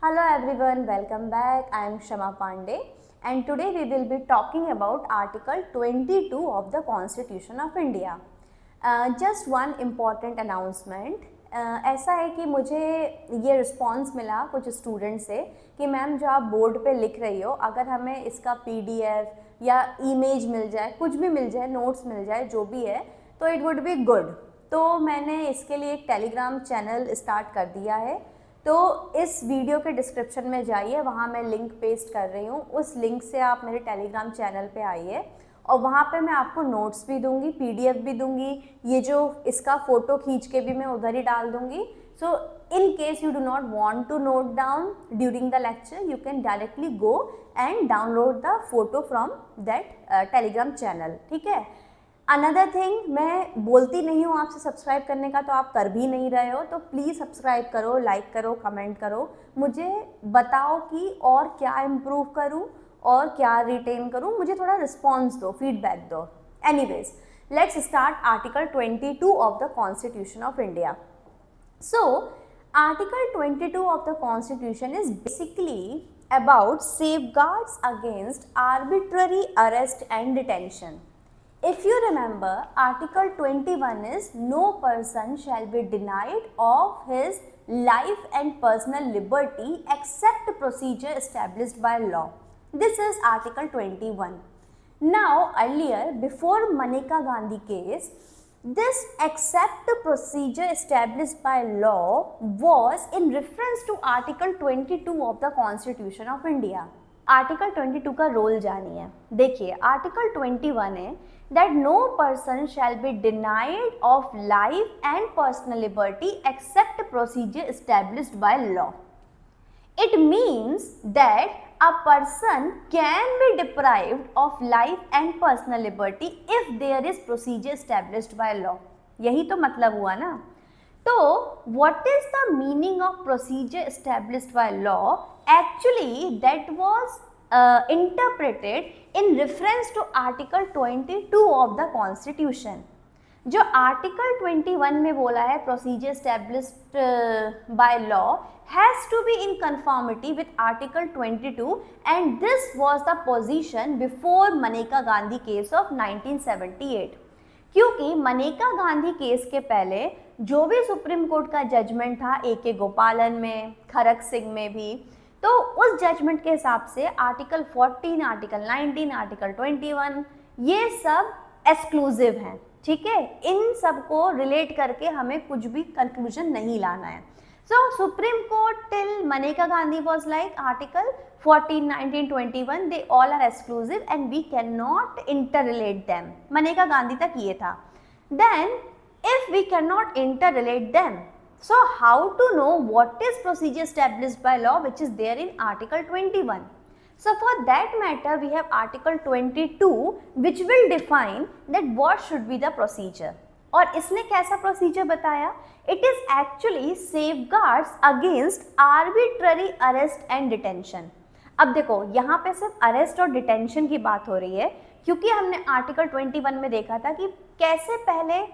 Hello everyone, welcome back. I am Shama Pandey and today we will be talking about Article 22 of the Constitution of India. Just one important announcement. ऐसा है कि मुझे ये response मिला कुछ student से कि मैम जो आप बोर्ड पे लिख रही हो अगर हमें इसका PDF या इमेज मिल जाए, कुछ भी मिल जाए, नोट्स मिल जाए, जो भी है तो इट वुड बी गुड। तो मैंने इसके लिए एक टेलीग्राम चैनल स्टार्ट कर दिया है। तो इस वीडियो के डिस्क्रिप्शन में जाइए, वहाँ मैं लिंक पेस्ट कर रही हूँ। उस लिंक से आप मेरे टेलीग्राम चैनल पे आइए और वहाँ पे मैं आपको नोट्स भी दूंगी, PDF भी दूंगी, ये जो इसका फ़ोटो खींच के भी मैं उधर ही डाल दूंगी। So in case you do not want to note down during the lecture, you can directly go and download the photo from that Telegram channel. ठीक है। अनदर थिंग, मैं बोलती नहीं हूँ आपसे सब्सक्राइब करने का, तो आप कर भी नहीं रहे हो, तो प्लीज़ सब्सक्राइब करो, लाइक करो, कमेंट करो, मुझे बताओ कि और क्या इम्प्रूव करूँ और क्या रिटेन करूँ, मुझे थोड़ा रिस्पॉन्स दो, फीडबैक दो। Anyways, let's start article 22 of the constitution of India. So, Article 22 of the Constitution is basically about safeguards against arbitrary arrest and detention. If you remember, Article 21 is no person shall be denied of his life and personal liberty except procedure established by law. This is Article 21. Now, earlier, before Maneka Gandhi case, this except procedure established by law was in reference to Article 22 of the Constitution of India. Article 22 का role जानिए। देखिए, article 21 है that no person shall be denied of life and personal liberty except procedure established by law. It means that a person can be deprived of life and personal liberty if there is procedure established by law. यही तो मतलब हुआ ना। तो what is the meaning of procedure established by law? Actually, that was interpreted in reference to Article 22 of the Constitution. जो article 21 में बोला है procedure established by law has to be in conformity with article 22 and this was the position before Maneka Gandhi case of 1978। क्योंकि Maneka Gandhi case के पहले जो भी supreme court का जजमेंट था AK गोपालन में, खरक सिंह में भी, तो उस जजमेंट के हिसाब से आर्टिकल 14, आर्टिकल 19, आर्टिकल 21 ये सब एक्सक्लूसिव हैं। ठीक है, इन सब को रिलेट करके हमें कुछ भी कंक्लूजन नहीं लाना है। So supreme court till Maneka Gandhi was like article 14, 19, 21 they all are exclusive and we can not inter relate them. Maneka Gandhi तक ये था। Then if we can not inter relate them, so how to know what is procedure established by law which is there in Article 21? So for that matter we have Article 22 which will define that what should be the procedure. और इसने कैसा procedure बताया? It is actually safeguards against arbitrary arrest and detention. अब देखो, यहाँ पे सिर्फ arrest और डिटेंशन की बात हो रही है, क्योंकि हमने आर्टिकल 21 में देखा था कि कैसे पहले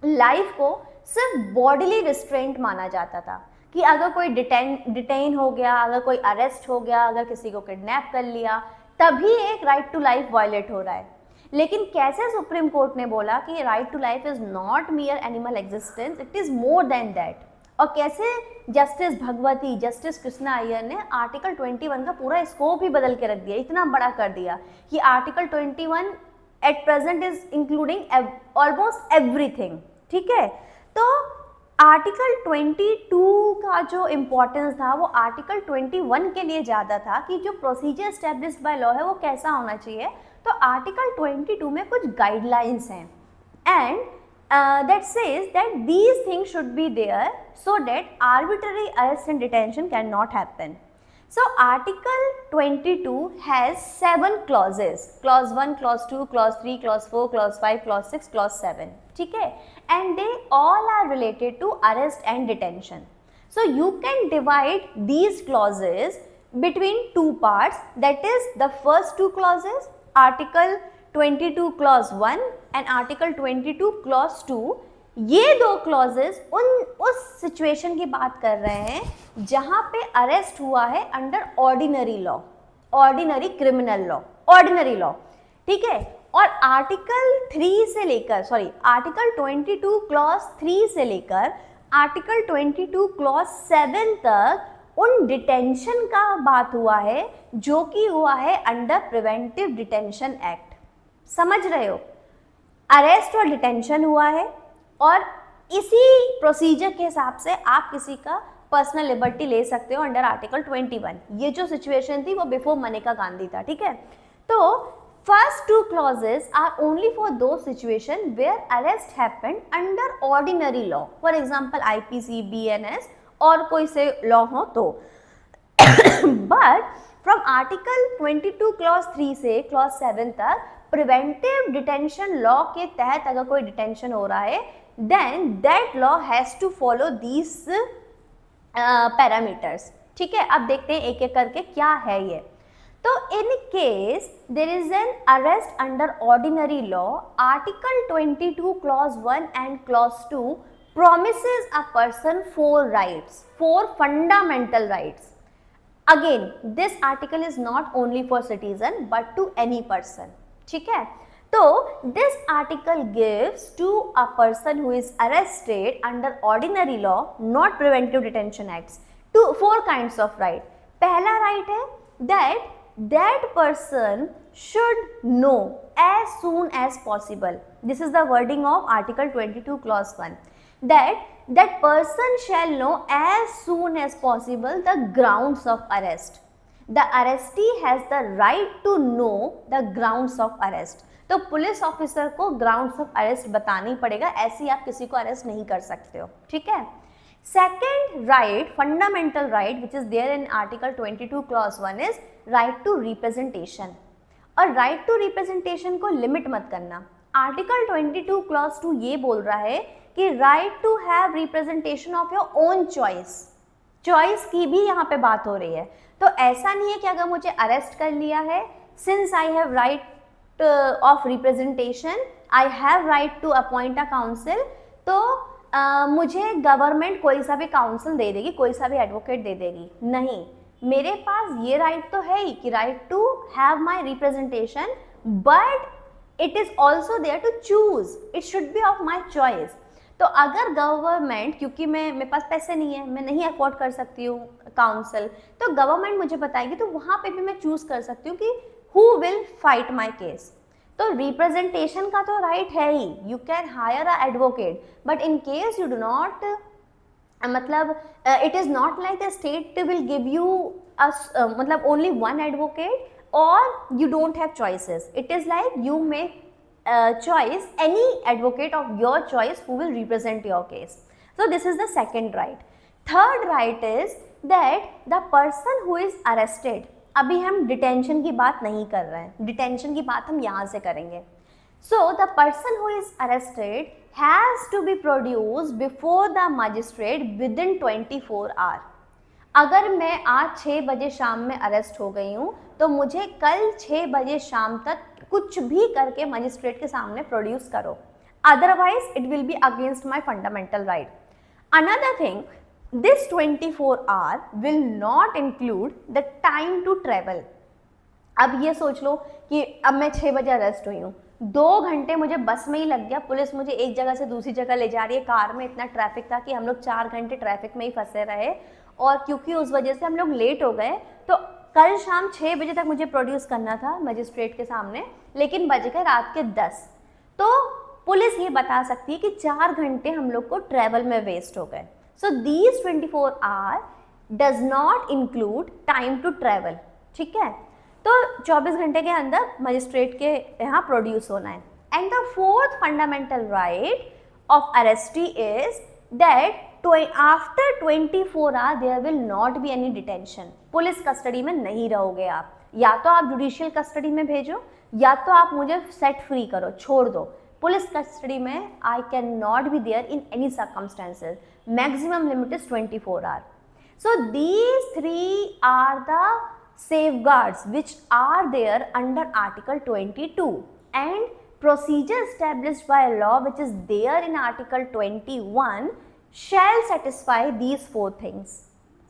लाइफ को सिर्फ बॉडीली रिस्ट्रेंट माना जाता था कि अगर कोई डिटेन हो गया, अगर कोई अरेस्ट हो गया, अगर किसी को किडनैप कर लिया, तभी एक राइट टू लाइफ वायलेट हो रहा है। लेकिन कैसे सुप्रीम कोर्ट ने बोला कि right to life is not mere animal existence, it is more than that. और कैसे जस्टिस भगवती, जस्टिस कृष्णा अय्यर ने आर्टिकल 21 का पूरा स्कोप ही बदल के रख दिया, इतना बड़ा कर दिया कि article 21 at present is including almost everything. ठीक है, तो आर्टिकल 22 का जो इम्पोर्टेंस था वो आर्टिकल 21 के लिए ज़्यादा था कि जो प्रोसीजर एस्टेब्लिश्ड बाय लॉ है वो कैसा होना चाहिए। तो आर्टिकल 22 में कुछ गाइडलाइंस हैं and that says that these things should be there so that arbitrary arrest and detention can not happen. So Article 22 has 7 clauses, clause 1, clause 2, clause 3, clause 4, clause 5, clause 6, clause 7, ठीक है, and they all are related to arrest and detention. So you can divide these clauses between two parts, that is the first two clauses, Article 22 clause 1 and Article 22 clause 2, ये दो clauses उस situation की बात कर रहे हैं जहां पे अरेस्ट हुआ है under ordinary law, ordinary criminal law, ordinary law, ठीक है। और आर्टिकल 3 से लेकर आर्टिकल 22 क्लॉज 3 से लेकर आर्टिकल 22 क्लॉज 7 तक उन डिटेंशन का बात हुआ है जो कि हुआ है अंडर प्रिवेंटिव डिटेंशन एक्ट। समझ रहे हो, अरेस्ट और डिटेंशन हुआ है और इसी प्रोसीजर के हिसाब से आप किसी का पर्सनल लिबर्टी ले सकते हो अंडर आर्टिकल 21। ये जो सिचुएशन थी वो बिफोर मनेका गांधी था, ठीक है। तो first two clauses are only for दो situation where arrest happened under ordinary law, for example IPC, BNS और कोई से लॉ हो तो। बट फ्रॉम आर्टिकल 22 क्लॉज 3 से क्लॉज 7 तक प्रिवेंटिव डिटेंशन लॉ के तहत अगर कोई डिटेंशन हो रहा है then that law has to follow these parameters, ठीक है। अब देखते हैं एक एक करके क्या है ये। तो in case there is an arrest under ordinary law, article 22 clause 1 and clause 2 promises a person 4 rights, 4 fundamental rights. Again, this article is not only for citizen but to any person, ठीक है। तो this article gives to a person who is arrested under ordinary law, not preventive detention acts, to 4 kinds of right. पहला right है that person should know as soon as possible. This is the wording of article 22 clause 1. That person shall know as soon as possible the grounds of arrest. The arrestee has the right to know the grounds of arrest. तो police officer को grounds of arrest बतानी पड़ेगा, ऐसे ही आप किसी को arrest नहीं कर सकते हो, ठीक है। Second right, fundamental right which is there in article 22 clause 1 is right to representation. और राइट टू रिप्रेजेंटेशन को लिमिट मत करना। आर्टिकल 22 क्लॉज 2 ये बोल रहा है कि right to have representation of your own choice, choice की भी यहाँ पे बात हो रही है। तो ऐसा नहीं है कि अगर मुझे अरेस्ट कर लिया है, since I have right of representation I have right to appoint a council, तो मुझे गवर्नमेंट कोई सा भी काउंसिल दे देगी, कोई सा भी एडवोकेट दे देगी। नहीं, मेरे पास ये राइट तो है ही कि right to have my representation, but it is also there to choose, it should be of my choice. तो अगर गवर्नमेंट, क्योंकि मेरे पास पैसे नहीं है, मैं नहीं अफोर्ड कर सकती हूँ काउंसिल, तो गवर्नमेंट मुझे बताएगी, तो वहाँ पे भी मैं चूज कर सकती हूँ कि who will fight my case. तो रिप्रेजेंटेशन का तो राइट है ही, you can hire a advocate, but in case you do not, मतलब it is not like the state will give you मतलब ओनली वन एडवोकेट और you don't have choices. It is like you may choice any advocate of your choice who will represent your case. So this is the second right. Third right is that the person who is arrested, अभी हम detention की बात नहीं कर रहे हैं, detention की बात हम यहाँ से करेंगे। So the person who is arrested has to be produced before the magistrate within 24 hours. अगर मैं आज 6 बजे शाम में अरेस्ट हो गई हूँ तो मुझे कल 6 बजे शाम तक कुछ भी करके मजिस्ट्रेट के सामने प्रोड्यूस करो, otherwise it will be against my fundamental right. Another thing, this 24 hour will not include the time to travel. अब ये सोच लो कि अब मैं 6 बजे अरेस्ट हुई हूँ, 2 घंटे मुझे बस में ही लग गया, पुलिस मुझे एक जगह से दूसरी जगह ले जा रही है, कार में इतना ट्रैफिक था कि हम लोग 4 घंटे ट्रैफिक में ही फंसे रहे, और क्योंकि उस वजह से हम लोग लेट हो गए, तो कल शाम 6 बजे तक मुझे प्रोड्यूस करना था मजिस्ट्रेट के सामने, लेकिन बज गए रात के 10। तो पुलिस ये बता सकती है कि 4 घंटे हम लोग को ट्रैवल में वेस्ट हो गए। So these 24 hour does not include time to travel, ठीक है। तो 24 घंटे के अंदर मजिस्ट्रेट के यहाँ प्रोड्यूस होना है। And the fourth fundamental right of arrestee is that after 24 hour there will not be any detention. Police custody में नहीं रहोगे आप, या तो आप जुडिशियल कस्टडी में भेजो या तो आप मुझे सेट फ्री करो, छोड़ दो। पुलिस कस्टडी में I can not be there in any circumstances, maximum limit is 24 hour. So these 3 are the safeguards which are there under article 22 and procedure established by law which is there in article 21 shall satisfy these 4 things.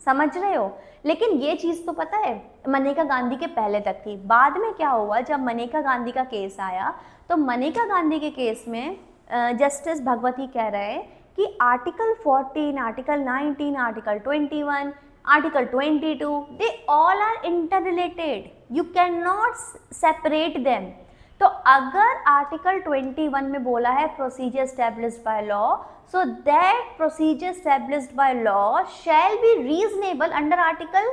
समझ रहे हो? लेकिन ये चीज़ तो पता है मनेका गांधी के पहले तक थी. बाद में क्या हुआ, जब मनेका गांधी का केस आया तो मनेका गांधी के केस में जस्टिस भगवती कह रहे हैं कि article 14, article 19, article 21, article 22, they all are interrelated, you can not separate them. तो अगर आर्टिकल 21 में बोला है procedure established by law, so that procedure established by law shall be reasonable under article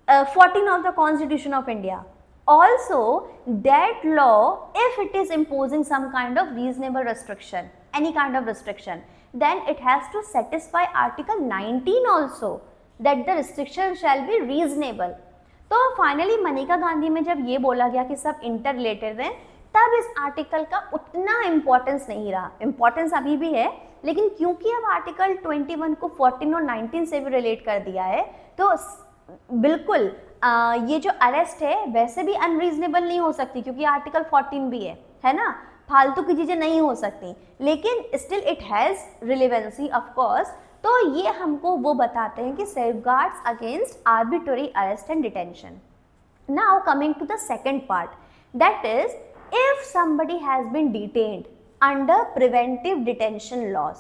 14 of the Constitution of India. Also, that law, if it is imposing some kind of reasonable restriction, any kind of restriction, then it has to satisfy Article 19 also, that the restriction shall be reasonable. तो finally Maneka Gandhi में जब ये बोला गया कि सब inter related हैं, तब इस आर्टिकल का उतना इम्पोर्टेंस नहीं रहा. इम्पोर्टेंस अभी भी है, लेकिन क्योंकि अब आर्टिकल 21 को 14 और 19 से भी रिलेट कर दिया है, तो बिल्कुल ये जो अरेस्ट है वैसे भी अनरीजनेबल नहीं हो सकती, क्योंकि आर्टिकल 14 भी है ना, फालतू की चीज़ें नहीं हो सकती, लेकिन still it has relevancy of course. तो ये हमको वो बताते हैं कि safeguards against arbitrary arrest and detention. Now coming to the second part, that is if somebody has been detained under preventive detention laws.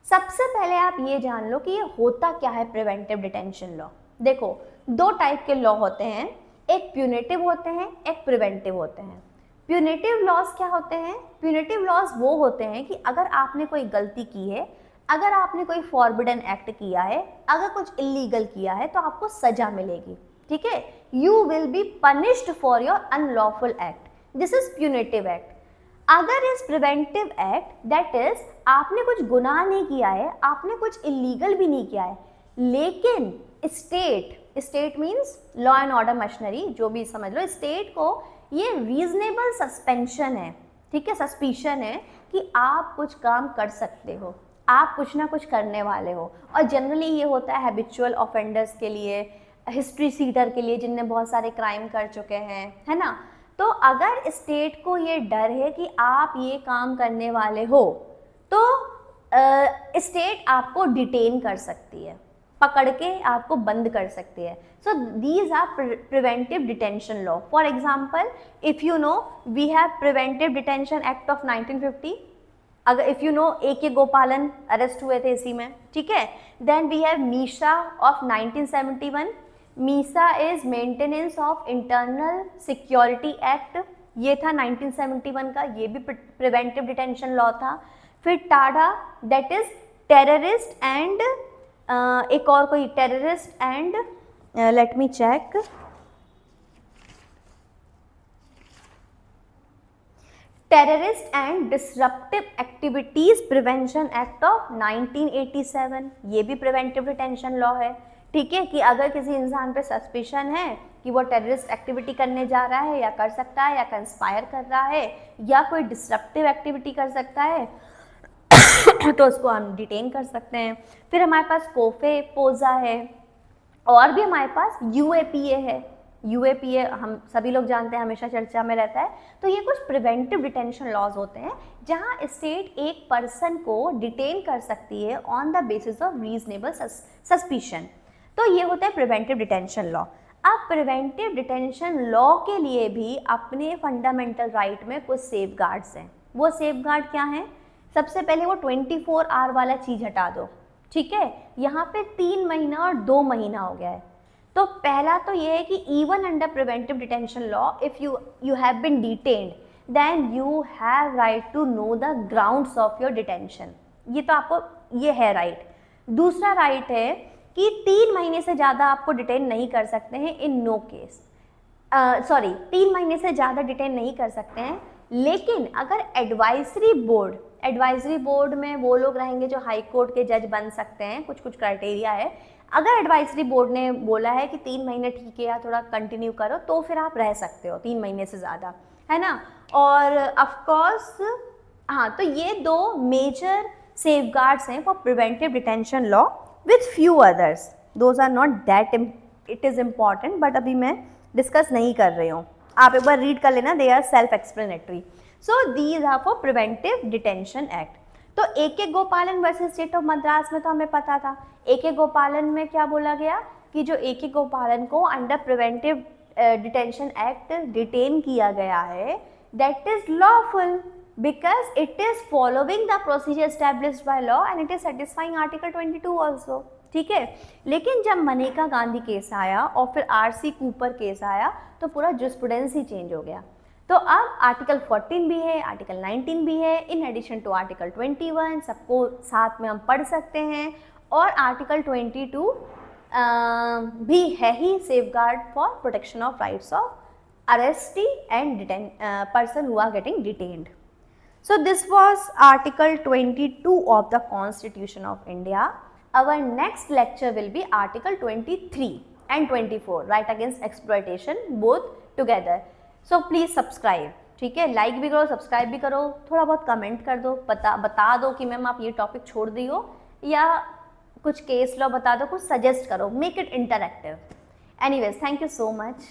सबसे पहले आप ये जान लो कि ये होता क्या है प्रिवेंटिव डिटेंशन लॉ. देखो, 2 टाइप के लॉ होते हैं, एक प्यूनेटिव होते हैं, एक प्रिवेंटिव होते हैं. प्यूनेटिव लॉज क्या होते हैं? प्यूनेटिव लॉज वो होते हैं कि अगर आपने कोई गलती की है, अगर आपने कोई फॉरबिडन एक्ट किया है, अगर कुछ इलीगल किया है, तो आपको सजा मिलेगी. ठीक है, you will be punished for your unlawful act. This is punitive act. अगर is preventive act, that is आपने कुछ गुनाह नहीं किया है, आपने कुछ इलीगल भी नहीं किया है, लेकिन state means law and order machinery, जो भी समझ लो, स्टेट को ये रीजनेबल सस्पेंशन है, ठीक है, सस्पिशन है कि आप कुछ काम कर सकते हो, आप कुछ ना कुछ करने वाले हो. और जनरली ये होता है हैबिचुअल ऑफेंडर्स के लिए, हिस्ट्री सीटर के लिए, जिनने बहुत सारे क्राइम कर चुके हैं, है ना. तो अगर स्टेट को ये डर है कि आप ये काम करने वाले हो, तो स्टेट आपको डिटेन कर सकती है, पकड़ के आपको बंद कर सकती है. So these are preventive detention law. For example, if you know, we have preventive detention act of 1950. अगर इफ यू नो, A.K. गोपालन अरेस्ट हुए थे इसी में, ठीक है. Then we have MISA of 1971. MISA is maintenance of internal security act, ये था 1971 का, ये भी प्रिवेंटिव डिटेंशन लॉ था. फिर TADA, that is terrorist and एक और कोई terrorist and let me check, terrorist and disruptive activities prevention act of 1987, ये भी प्रिवेंटिव डिटेंशन लॉ है. ठीक है, कि अगर किसी इंसान पे सस्पिशन है कि वो टेररिस्ट एक्टिविटी करने जा रहा है, या कर सकता है, या कंस्पायर कर रहा है, या कोई डिसरप्टिव एक्टिविटी कर सकता है, तो उसको हम डिटेन कर सकते हैं. फिर हमारे पास कोफे पोजा है, और भी हमारे पास UAPA है. UAPA हम सभी लोग जानते हैं, हमेशा चर्चा में रहता है. तो ये कुछ प्रिवेंटिव डिटेंशन लॉज होते हैं जहां स्टेट एक पर्सन को डिटेन कर सकती है on the basis of reasonable suspicion. तो ये होता है प्रिवेंटिव डिटेंशन लॉ. अब प्रिवेंटिव डिटेंशन लॉ के लिए भी अपने फंडामेंटल राइट में कुछ सेफगार्ड्स हैं. वो सेफगार्ड क्या हैं? सबसे पहले वो 24 आवर वाला चीज़ हटा दो. ठीक है, यहाँ पे 3 महीना और 2 महीना हो गया है. तो पहला तो ये है कि even under preventive detention law, if you have been detained, then you have right to know the grounds of your detention. ये तो आपको ये है राइट. दूसरा राइट है कि 3 महीने से ज़्यादा आपको डिटेन नहीं कर सकते हैं इन नो केस. 3 महीने से ज़्यादा डिटेन नहीं कर सकते हैं, लेकिन अगर एडवाइजरी बोर्ड में वो लोग रहेंगे जो हाई कोर्ट के जज बन सकते हैं, कुछ क्राइटेरिया है. अगर एडवाइजरी बोर्ड ने बोला है कि 3 महीने ठीक है या थोड़ा कंटिन्यू करो, तो फिर आप रह सकते हो 3 महीने से ज़्यादा, है ना. और ऑफकोर्स हाँ, तो ये 2 मेजर सेफगार्ड्स हैं for preventive detention law with few others. Those are not that it is important, but अभी मैं डिस्कस नहीं कर रही हूँ. आप एक बार रीड कर लेना, they are self explanatory. So these are for preventive detention act. तो AK Gopalan versus state of Madras में तो हमें पता था, AK गोपालन में क्या बोला गया कि जो AK गोपालन को under preventive detention act detain किया गया है, that is lawful because it is following the procedure established by law and it is satisfying article 22 also, ठीक है। लेकिन जब मनेका गांधी केस आया और फिर RC कूपर केस आया तो पूरा जुस्प्रूडेंस ही चेंज हो गया। तो अब आर्टिकल 14 भी है, आर्टिकल 19 भी है, इन एडिशन टू आर्टिकल 21, सबको साथ में हम पढ़ सकते हैं। और आर्टिकल 22 भी है ही safeguard for protection of rights of arrestee and person who are getting detained. So this was Article 22 of the Constitution of India. Our next lecture will be Article 23 and 24, right against exploitation, both together. So please subscribe, ठीक है, like भी करो, subscribe भी करो, थोड़ा बहुत comment कर दो, बता दो कि मैम आप ये टॉपिक छोड़ दी हो, या कुछ केस लॉ बता दो, कुछ सजेस्ट करो, make it interactive. Anyways, thank you so much.